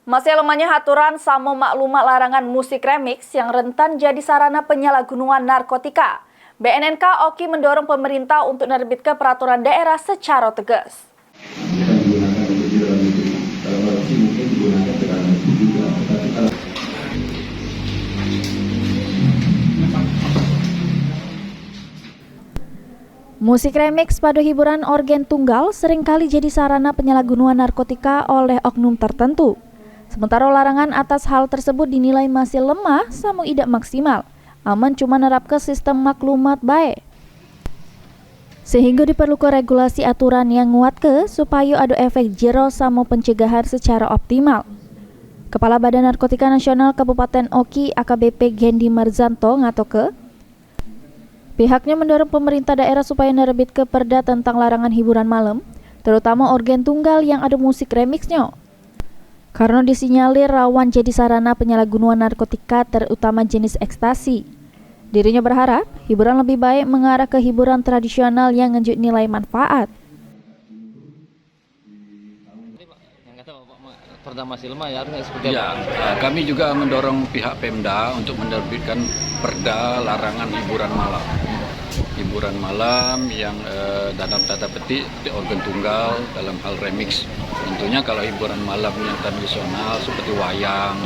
Masih lemahnya aturan sama maklumat larangan musik remix yang rentan jadi sarana penyalahgunaan narkotika. BNNK Oki mendorong pemerintah untuk menerbitkan peraturan daerah secara tegas. Musik remix pada hiburan organ tunggal seringkali jadi sarana penyalahgunaan narkotika oleh oknum tertentu. Sementara larangan atas hal tersebut dinilai masih lemah sama tidak maksimal. Aman cuma nerapkan sistem maklumat baik. Sehingga diperlukan regulasi aturan yang nguat supaya ada efek jero sama pencegahan secara optimal. Kepala Badan Narkotika Nasional Kabupaten Oki AKBP Gendi Marzanto ngatoke, pihaknya mendorong pemerintah daerah supaya nerbitkeun perda tentang larangan hiburan malam, terutama organ tunggal yang ada musik remixnya. Karena disinyalir rawan jadi sarana penyalahgunaan narkotika terutama jenis ekstasi. Dirinya berharap hiburan lebih baik mengarah ke hiburan tradisional yang ngenjuk nilai manfaat. Perda masih lemah ya, seperti apa? Kami juga mendorong pihak Pemda untuk menerbitkan perda larangan hiburan malam. Hiburan malam yang dalam tanda petik organ tunggal dalam hal remix. Tentunya kalau hiburan malam yang tradisional seperti wayang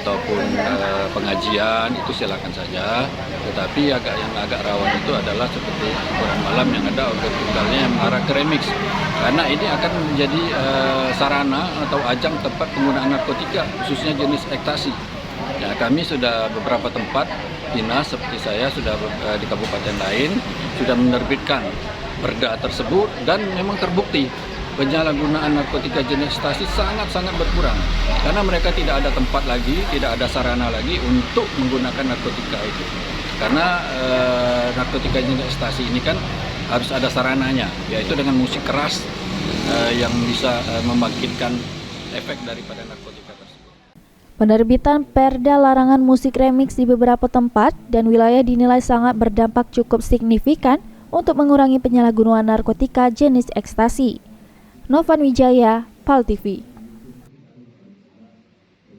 ataupun pengajian itu silakan saja. Tetapi yang agak rawan itu adalah seperti hiburan malam yang ada organ tunggalnya yang mengarah ke remix. Karena ini akan menjadi sarana atau ajang tempat penggunaan narkotika, khususnya jenis ekstasi. Ya, kami sudah beberapa tempat dinas seperti saya sudah di kabupaten lain sudah menerbitkan perda tersebut dan memang terbukti penyalahgunaan narkotika jenis ekstasi sangat-sangat berkurang karena mereka tidak ada tempat lagi, tidak ada sarana lagi untuk menggunakan narkotika itu. Karena narkotika jenis ekstasi ini kan harus ada sarananya, yaitu dengan musik keras yang bisa membangkitkan efek daripada narkotika tersebut. Penerbitan perda larangan musik remix di beberapa tempat dan wilayah dinilai sangat berdampak cukup signifikan untuk mengurangi penyalahgunaan narkotika jenis ekstasi. Novan Wijaya, PAL TV.